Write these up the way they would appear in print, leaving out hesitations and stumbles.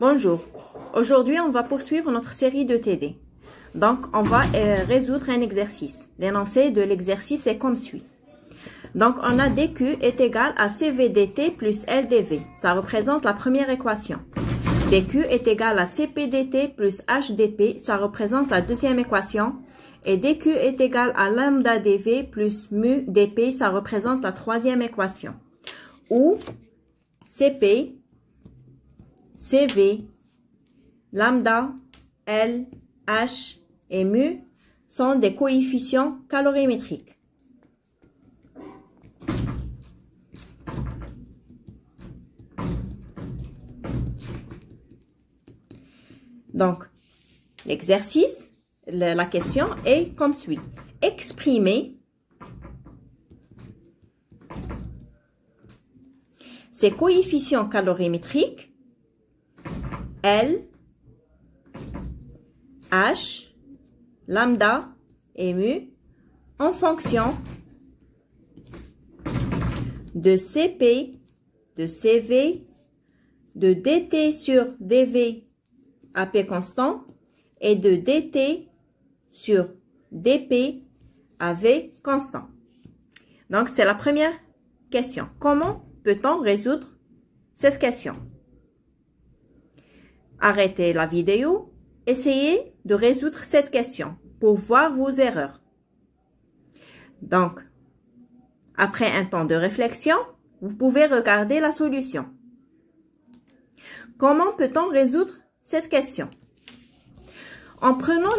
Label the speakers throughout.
Speaker 1: Bonjour, aujourd'hui on va poursuivre notre série de TD. Donc on va résoudre un exercice. L'énoncé de l'exercice est comme suit. Donc on a DQ est égal à CVDT plus LDV. Ça représente la première équation. DQ est égal à CPDT plus HDP. Ça représente la deuxième équation. Et DQ est égal à lambda dV plus mu dP. Ça représente la troisième équation. Où CP, CV, lambda, L, H et mu sont des coefficients calorimétriques. Donc, l'exercice, la question est comme suit. Exprimer ces coefficients calorimétriques L, H, lambda et mu en fonction de CP, de CV, de DT sur DV à P constant et de DT sur DP à V constant. Donc, c'est la première question. Comment peut-on résoudre cette question? Arrêtez la vidéo, essayez de résoudre cette question pour voir vos erreurs. Donc, après un temps de réflexion, vous pouvez regarder la solution. Comment peut-on résoudre cette question? En prenant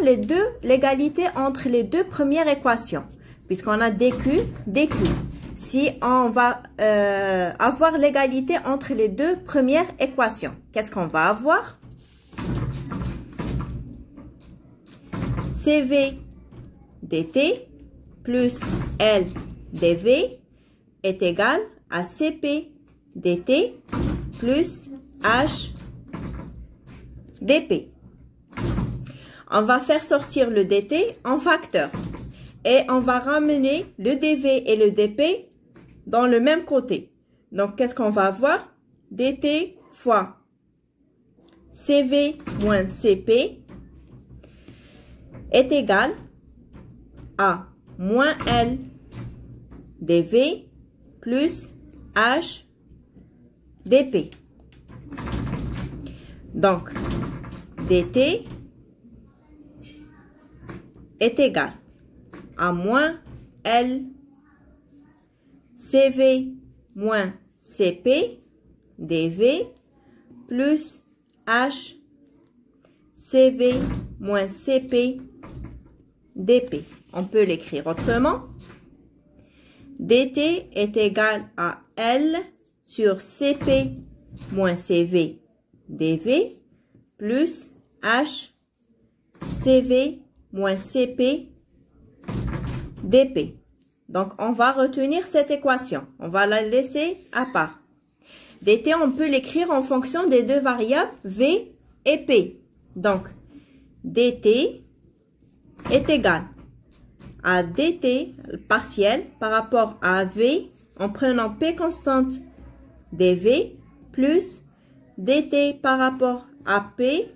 Speaker 1: l'égalité entre les deux premières équations, puisqu'on a DQ, DQ. Si on va avoir l'égalité entre les deux premières équations, qu'est-ce qu'on va avoir? CV dt plus L dV est égal à CP dt plus H dP. On va faire sortir le dt en facteur et on va ramener le dV et le dP dans le même côté. Donc, qu'est-ce qu'on va avoir? dt fois CV moins CP est égal à moins L dV plus H dP. Donc, dt est égal à moins L CV moins CP dV plus H CV moins CP dP. On peut l'écrire autrement. dt est égal à L sur CP moins CV dV plus H CV moins CP dP. Donc, on va retenir cette équation. On va la laisser à part. dt, on peut l'écrire en fonction des deux variables V et P. Donc, dt est égal à dt partiel par rapport à V en prenant P constante dV plus dt par rapport à P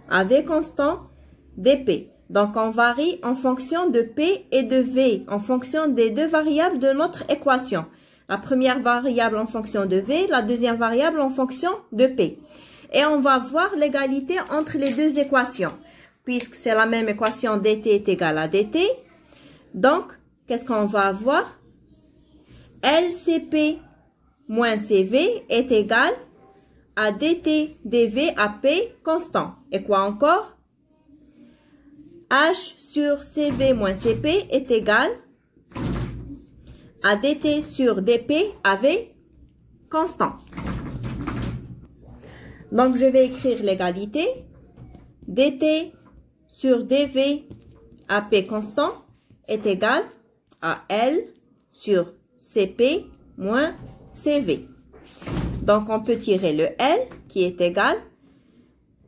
Speaker 1: à V constant dP. Donc, on varie en fonction de P et de V, en fonction des deux variables de notre équation. La première variable en fonction de V, la deuxième variable en fonction de P. Et on va voir l'égalité entre les deux équations. Puisque c'est la même équation, dt est égal à dt. Donc, qu'est-ce qu'on va avoir? LCP moins CV est égal à dt dv à P constant. Et quoi encore? H sur CV moins CP est égal à dt sur dP à V constant. Donc, je vais écrire l'égalité. dt sur dV à P constant est égal à L sur CP moins CV. Donc, on peut tirer le L qui est égal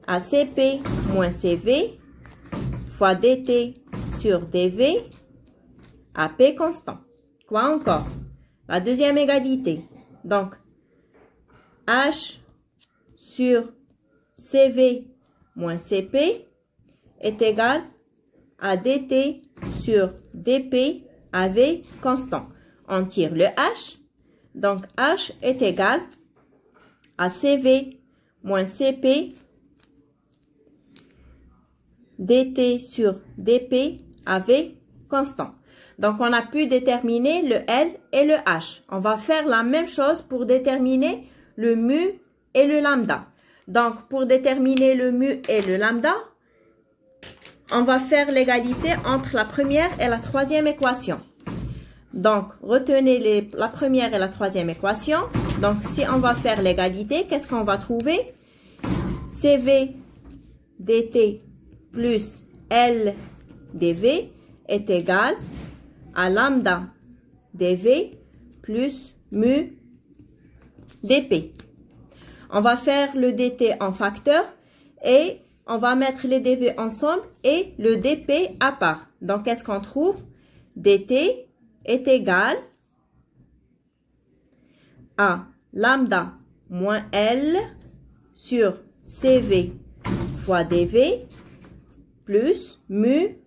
Speaker 1: à CP moins CV fois dt sur dV à P constant. Quoi encore? La deuxième égalité. Donc, H sur CV moins CP est égal à DT sur DP à V constant. On tire le H. Donc, H est égal à CV moins CP DT sur DP à V constant. Donc, on a pu déterminer le L et le H. On va faire la même chose pour déterminer le mu et le lambda. Donc, pour déterminer le mu et le lambda, on va faire l'égalité entre la première et la troisième équation. Donc, retenez la première et la troisième équation. Donc, si on va faire l'égalité, qu'est-ce qu'on va trouver? CV dt plus L dv est égal à lambda dv plus mu dp. On va faire le dt en facteur et on va mettre les dv ensemble et le dp à part. Donc, qu'est-ce qu'on trouve? dt est égal à lambda moins L sur CV fois dV plus mu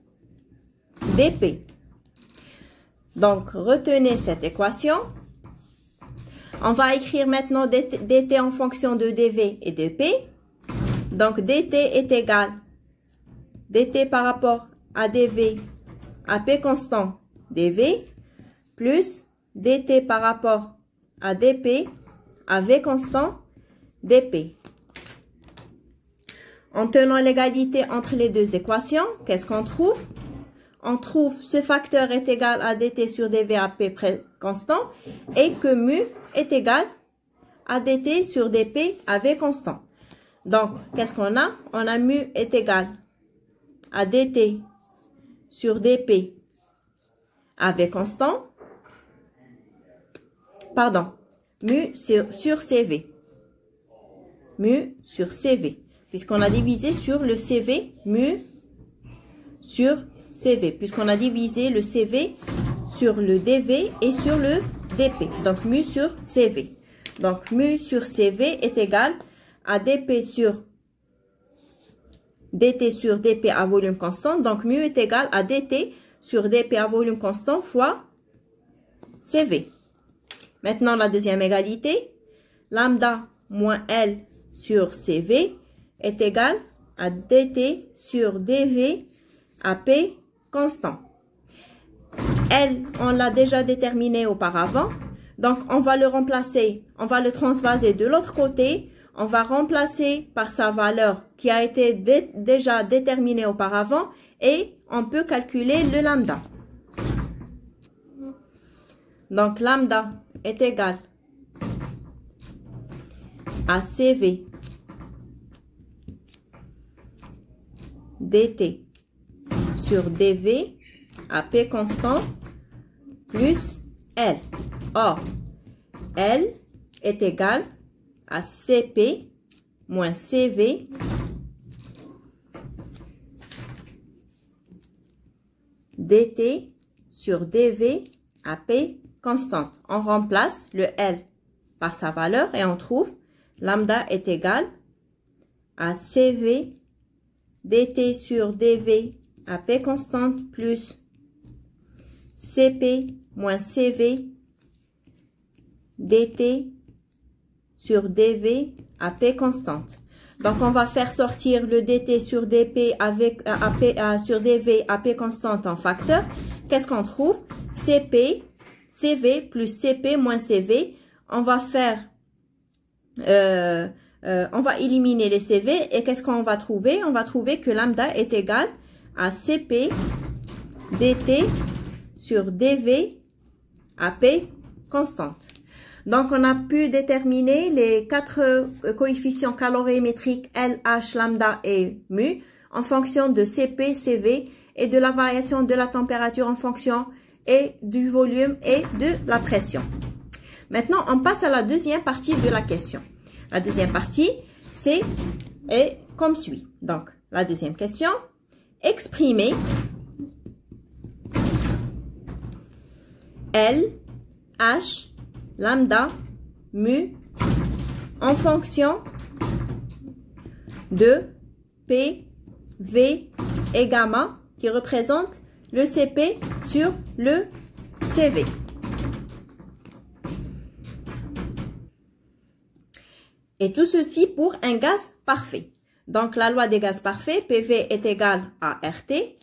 Speaker 1: dP. Donc, retenez cette équation. On va écrire maintenant dt en fonction de dV et dP. Donc, dt est égal dt par rapport à dV à P constant dV plus dt par rapport à dP à V constant dP. En tenant l'égalité entre les deux équations, qu'est-ce qu'on trouve? On trouve ce facteur est égal à dt sur dv à P constant et que mu est égal à dt sur dP à V constant. Donc, qu'est-ce qu'on a? On a mu est égal à dt sur dP à V constant. Pardon, mu sur CV. Mu sur CV. Puisqu'on a divisé sur le CV, mu sur CV. Puisqu'on a divisé le CV sur le DV et sur le DP. Donc, mu sur CV. Donc, mu sur CV est égal à DP sur DT sur DP à volume constant. Donc, mu est égal à DT sur DP à volume constant fois CV. Maintenant, la deuxième égalité. Lambda moins L sur CV est égal à dt sur dv à P constant. L, on l'a déjà déterminé auparavant. Donc, on va le remplacer, on va le transvaser de l'autre côté. On va remplacer par sa valeur qui a été déjà déterminée auparavant et on peut calculer le lambda. Donc, lambda est égal à CV dt sur dv à P constant plus L. Or, L est égal à CP moins CV dt sur dv à P constante. On remplace le L par sa valeur et on trouve lambda est égal à CV dt sur dv à P constante plus CP moins CV dt sur dv à P constante. Donc, on va faire sortir le dt sur dp avec sur dv à P constante en facteur. Qu'est-ce qu'on trouve? CP, CV plus CP moins CV. On va faire, on va éliminer les CV et qu'est-ce qu'on va trouver? On va trouver que lambda est égal à CP dt sur dv à P constante. Donc, on a pu déterminer les 4 coefficients calorimétriques L, H, lambda et mu en fonction de CP, CV et de la variation de la température en fonction et du volume et de la pression. Maintenant, on passe à la deuxième partie de la question. La deuxième partie, est comme suit. Donc, la deuxième question, exprimer L, H, lambda, mu en fonction de P, V et gamma qui représentent le CP sur le CV. Et tout ceci pour un gaz parfait. Donc, la loi des gaz parfaits, PV est égal à RT.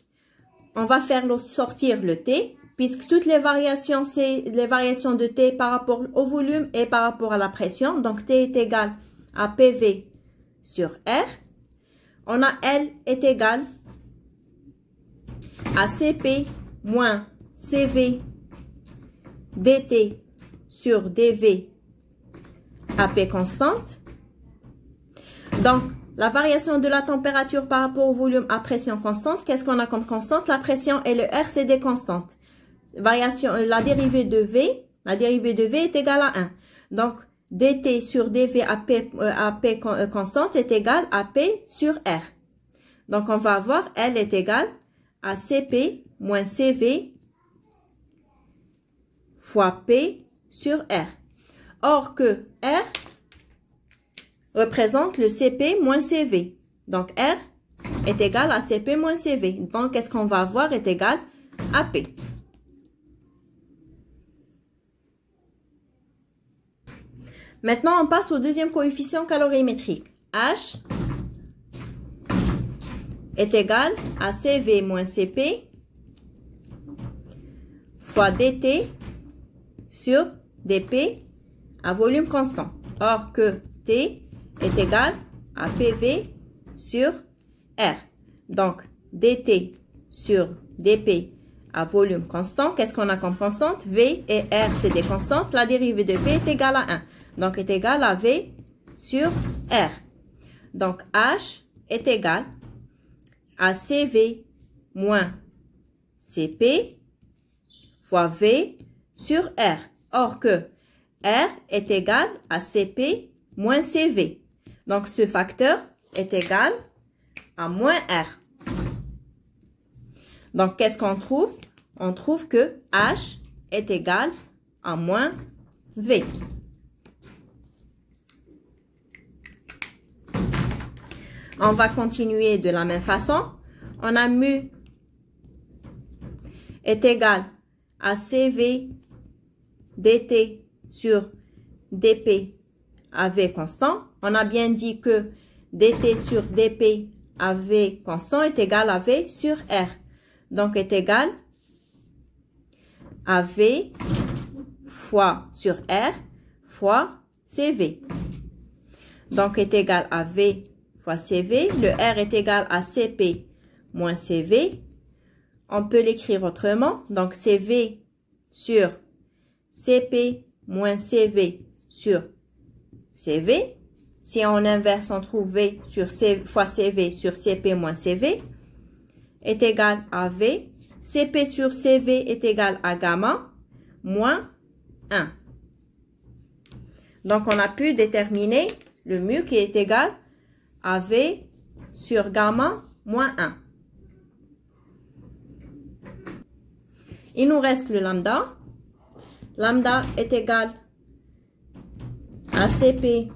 Speaker 1: On va faire sortir le T, puisque toutes les variations, c'est les variations de T par rapport au volume et par rapport à la pression. Donc, T est égal à PV sur R. On a L est égal à CP moins CV dt sur dV à P constante. Donc, la variation de la température par rapport au volume à pression constante, qu'est-ce qu'on a comme constante? La pression et le R, c'est des constantes. Variation, la dérivée de V est égale à 1. Donc, dt sur dV à P constante est égal à P sur R. Donc, on va avoir L est égal à CP moins CV fois P sur R. Or que R représente le CP moins CV. Donc, R est égal à CP moins CV. Donc, qu'est-ce qu'on va avoir est égal à P. Maintenant, on passe au deuxième coefficient calorimétrique. H est égal à CV moins CP fois DT sur dP à volume constant. Or que T est égal à PV sur R. Donc, DT sur dP à volume constant, qu'est-ce qu'on a comme constante? V et R, c'est des constantes. La dérivée de P est égale à 1. Donc, est égal à V sur R. Donc, H est égal à CV moins CP fois V sur R. Or que R est égal à CP moins CV. Donc, ce facteur est égal à moins R. Donc, qu'est-ce qu'on trouve? On trouve que H est égal à moins V. On va continuer de la même façon. On a mu est égal à CV dt sur dP à V constant. On a bien dit que dt sur dP à V constant est égal à V sur R. Donc, est égal à V fois sur R fois CV. Donc, est égal à V fois CV. Le R est égal à CP moins CV. On peut l'écrire autrement. Donc, CV sur CP moins CV sur CV. Si on inverse, on trouve V sur C fois CV sur CP moins CV est égal à V. CP sur CV est égal à gamma moins 1. Donc, on a pu déterminer le mu qui est égal à V sur gamma moins 1. Il nous reste le lambda. Lambda est égal à CP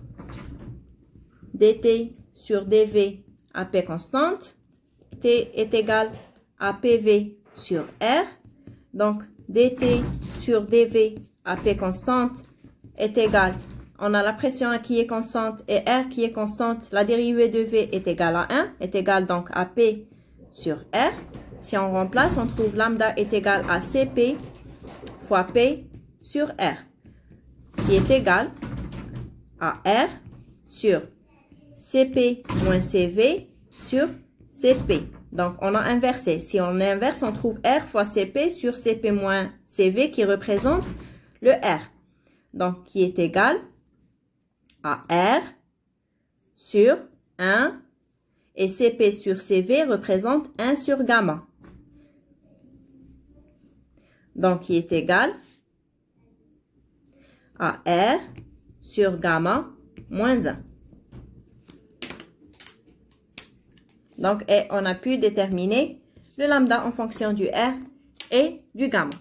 Speaker 1: dt sur dV à P constante. T est égal à PV sur R. Donc, dt sur dV à P constante est égal. On a la pression qui est constante et R qui est constante. La dérivée de V est égale à 1, est égale donc à P sur R. Si on remplace, on trouve lambda est égal à CP fois P sur R, qui est égal à R sur CP moins CV sur CP. Donc, on a inversé. Si on inverse, on trouve R fois CP sur CP moins CV qui représente le R. Donc, qui est égal à R sur 1 et CP sur CV représente 1 sur gamma. Donc, qui est égal à R sur gamma moins 1. Donc, et on a pu déterminer le lambda en fonction du R et du gamma.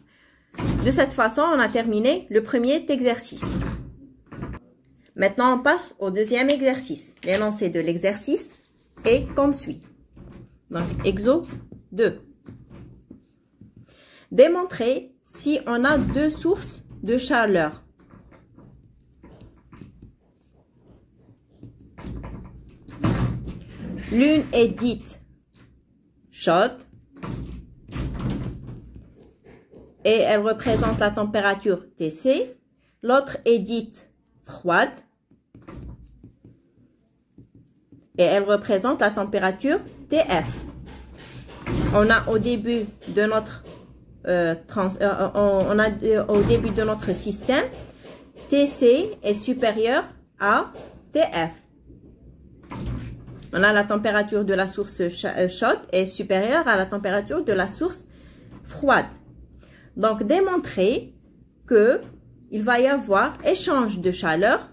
Speaker 1: De cette façon, on a terminé le premier exercice. Maintenant, on passe au deuxième exercice. L'énoncé de l'exercice. est comme suit. Donc, exo 2. Démontrer si on a deux sources de chaleur. L'une est dite chaude et elle représente la température Tc. L'autre est dite froide et elle représente la température Tf. On a au début de notre au début de notre système, Tc est supérieur à Tf. On a la température de la source chaude est supérieure à la température de la source froide. Donc, démontrer que il va y avoir échange de chaleur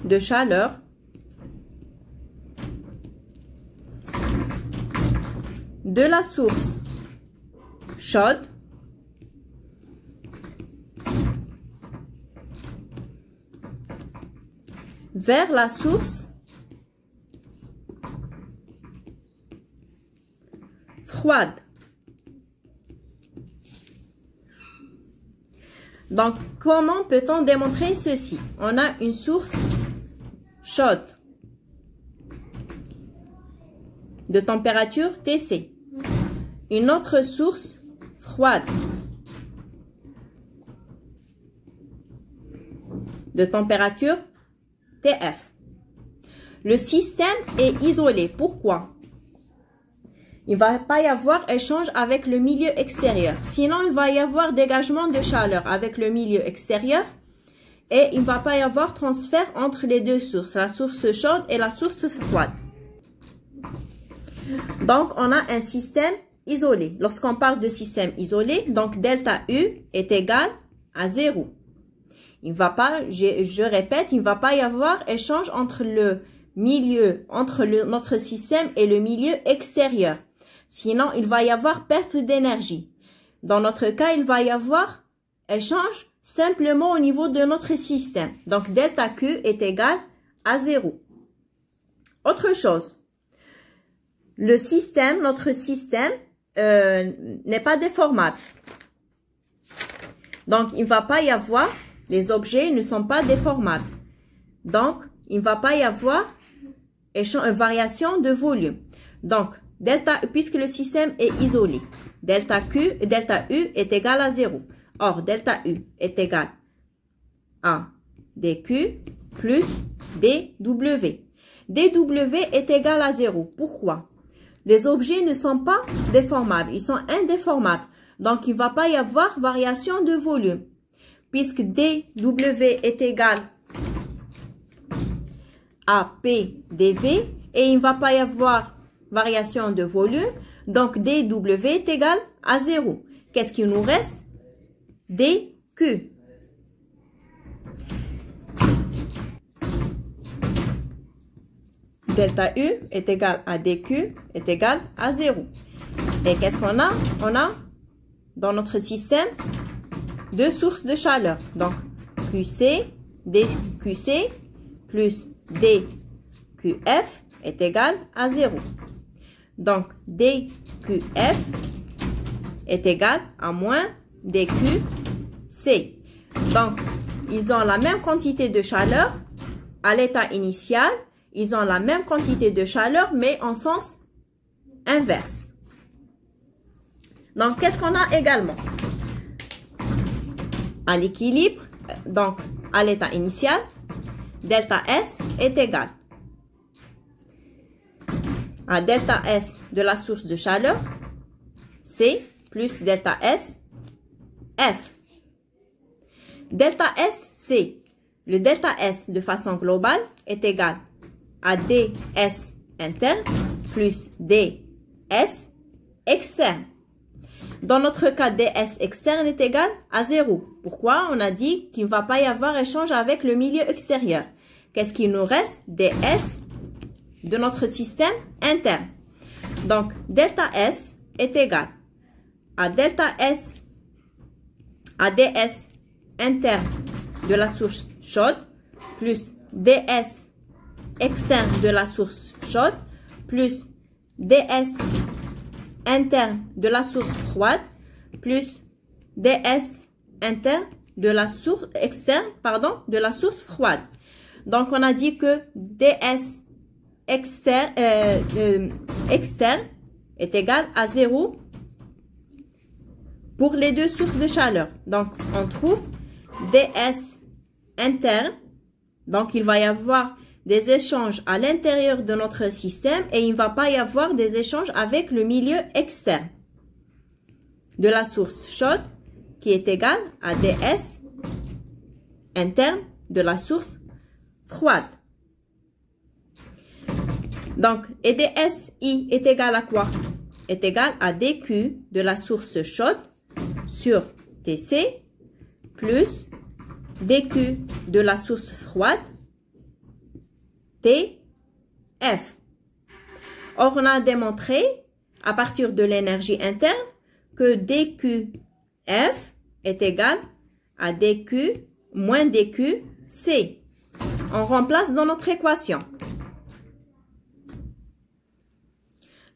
Speaker 1: de la source chaude vers la source froide. Donc, comment peut-on démontrer ceci? On a une source chaude de température Tc. Une autre source froide de température Tf. Le système est isolé. Pourquoi? Il ne va pas y avoir échange avec le milieu extérieur. Sinon, il va y avoir dégagement de chaleur avec le milieu extérieur et il ne va pas y avoir transfert entre les deux sources, la source chaude et la source froide. Donc, on a un système isolé. Lorsqu'on parle de système isolé, donc delta U est égal à 0. Il ne va pas, je répète, il ne va pas y avoir échange entre le milieu, notre système et le milieu extérieur. Sinon, il va y avoir perte d'énergie. Dans notre cas, il va y avoir échange simplement au niveau de notre système. Donc, delta Q est égal à 0. Autre chose. Le système, notre système, n'est pas déformable. Donc, il ne va pas y avoir, les objets ne sont pas déformables. Donc, il ne va pas y avoir variation de volume. Donc, puisque le système est isolé, delta U est égal à 0. Or, delta U est égal à dQ plus dW. dW est égal à 0. Pourquoi? Les objets ne sont pas déformables, ils sont indéformables. Donc, il ne va pas y avoir variation de volume. Puisque dW est égal à PdV et il ne va pas y avoir variation de volume. Donc, dW est égal à 0. Qu'est-ce qu'il nous reste? dQ. Delta U est égal à dQ est égal à 0. Et qu'est-ce qu'on a? On a dans notre système deux sources de chaleur. Donc, QC, dQC plus dQf est égal à 0. Donc, dQf est égal à moins dQc. Donc, ils ont la même quantité de chaleur à l'état initial. Ils ont la même quantité de chaleur, mais en sens inverse. Donc, qu'est-ce qu'on a également? À l'équilibre, donc à l'état initial, delta S est égal à delta S de la source de chaleur, C plus delta S, F. Delta S, C. Le delta S de façon globale est égal à ds interne plus ds externe. Dans notre cas, ds externe est égal à 0. Pourquoi? On a dit qu'il ne va pas y avoir échange avec le milieu extérieur. Qu'est-ce qu'il nous reste? ds de notre système interne. Donc, delta S est égal à delta S, à ds interne de la source chaude, plus ds externe de la source chaude, plus ds interne de la source froide, plus ds interne de la source externe, pardon, de la source froide. Donc, on a dit que ds externe est égal à 0 pour les deux sources de chaleur. Donc, on trouve ds interne. Donc, il va y avoir des échanges à l'intérieur de notre système et il ne va pas y avoir des échanges avec le milieu externe de la source chaude qui est égal à ds interne de la source froide. Donc, et dSi est égal à quoi? Est égal à dQ de la source chaude sur Tc plus dQ de la source froide Tf. Or, on a démontré à partir de l'énergie interne que dQf est égal à dQ moins dQc. On remplace dans notre équation.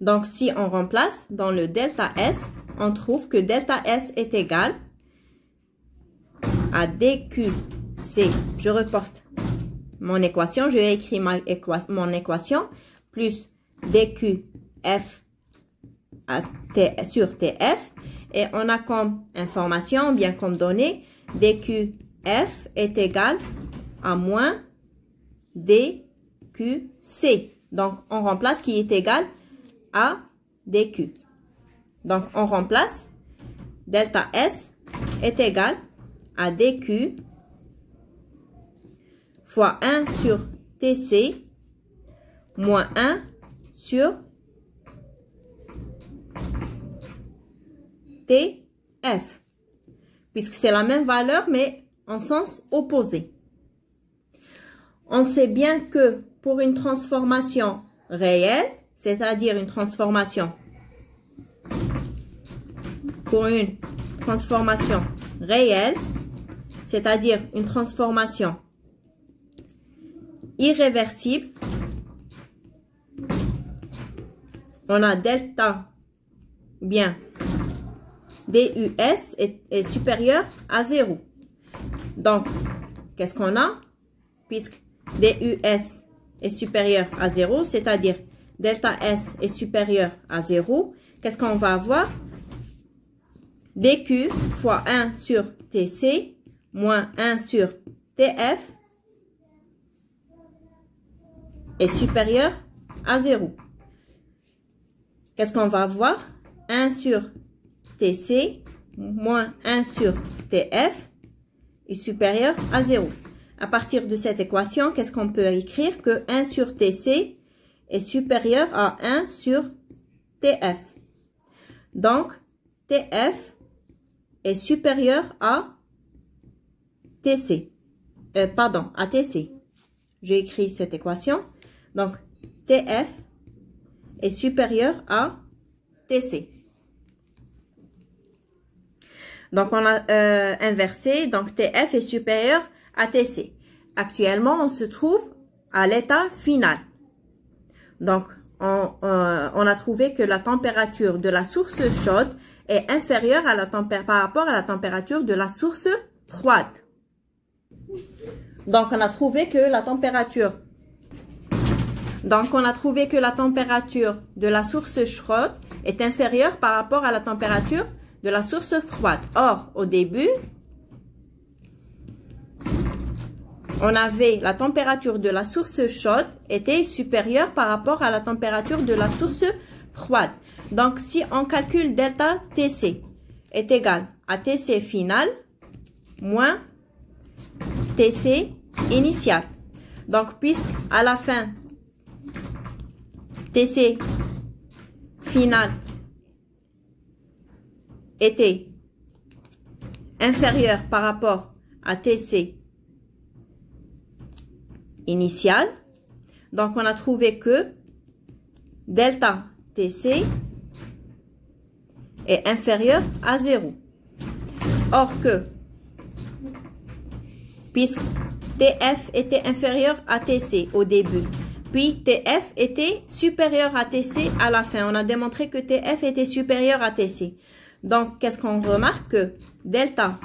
Speaker 1: Donc, si on remplace dans le delta S, on trouve que delta S est égal à dQc. Je reporte mon équation, je vais écrire mon équation, plus dQf sur Tf. Et on a comme information, bien comme donnée, dQf est égal à moins dQc. Donc, on remplace qui est égal à dQ. Donc, on remplace delta S est égal à dQ fois 1 sur Tc moins 1 sur Tf. Puisque c'est la même valeur, mais en sens opposé. On sait bien que pour une transformation réelle, c'est-à-dire une transformation réelle, c'est-à-dire une transformation irréversible, on a delta, bien, DUS est supérieur à 0. Donc, qu'est-ce qu'on a? Puisque DUS est supérieur à 0, c'est-à-dire delta S est supérieur à 0, qu'est-ce qu'on va avoir? dQ fois 1 sur Tc moins 1 sur Tf est supérieur à 0. Qu'est-ce qu'on va avoir? 1 sur Tc moins 1 sur Tf est supérieur à 0. À partir de cette équation, qu'est-ce qu'on peut écrire? Que 1 sur Tc est supérieur à 1 sur Tf. Donc, Tf est supérieur à Tc. À Tc. J'ai écrit cette équation. Donc, Tf est supérieur à Tc. Donc, on a inversé. Donc, Tf est supérieur à Tc. Actuellement, on se trouve à l'état final. Donc, on a trouvé que la température de la source chaude est inférieure à par rapport à la température de la source froide. Donc, on a trouvé que la température de la source chaude est inférieure par rapport à la température de la source froide. Or, au début, on avait la température de la source chaude était supérieure par rapport à la température de la source froide. Donc, si on calcule delta Tc est égal à Tc final moins Tc initial. Donc, puisque à la fin, Tc final était inférieur par rapport à Tc initial. Donc, on a trouvé que delta TC est inférieur à 0. Or que, puisque TF était inférieur à TC au début, puis TF était supérieur à TC à la fin. On a démontré que TF était supérieur à TC. Donc, qu'est-ce qu'on remarque? Que delta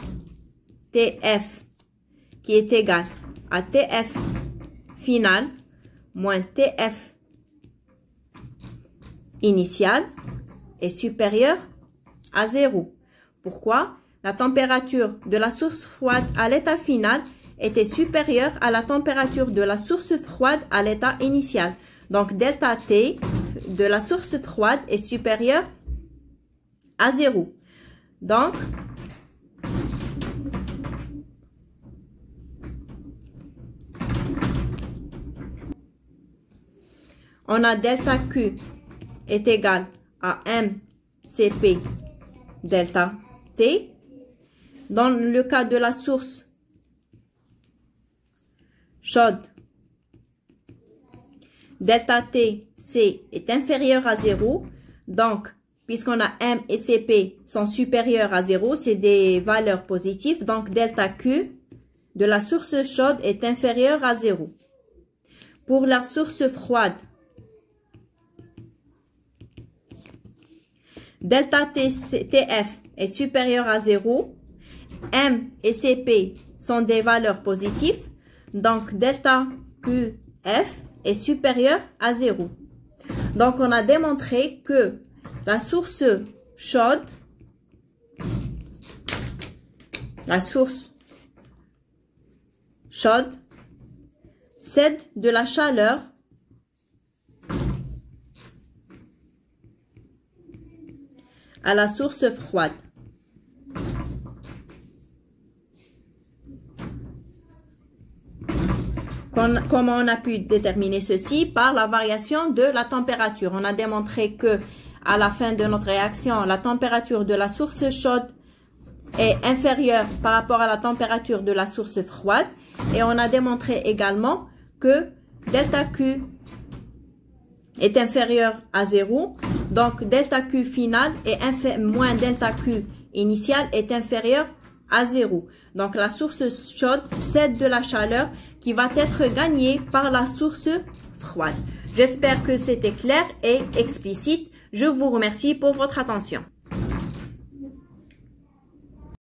Speaker 1: TF qui est égal à TF final moins TF initial est supérieur à 0. Pourquoi? La température de la source froide à l'état final était supérieure à la température de la source froide à l'état initial. Donc, delta T de la source froide est supérieur à 0. Donc, on a delta Q est égal à mCp delta T. Dans le cas de la source chaude, delta TC est inférieur à 0. Donc, puisqu'on a M et Cp sont supérieurs à 0, c'est des valeurs positives. Donc, delta Q de la source chaude est inférieur à 0. Pour la source froide, delta TF est supérieur à 0. M et Cp sont des valeurs positives. Donc, delta QF est supérieur à 0. Donc, on a démontré que la source chaude, cède de la chaleur à la source froide. Comment on a pu déterminer ceci? Par la variation de la température. On a démontré que à la fin de notre réaction, la température de la source chaude est inférieure par rapport à la température de la source froide. Et on a démontré également que delta Q est inférieur à 0. Donc, delta Q final est moins delta Q initial est inférieur à 0. Donc, la source chaude cède de la chaleur qui va être gagnée par la source froide. J'espère que c'était clair et explicite. Je vous remercie pour votre attention.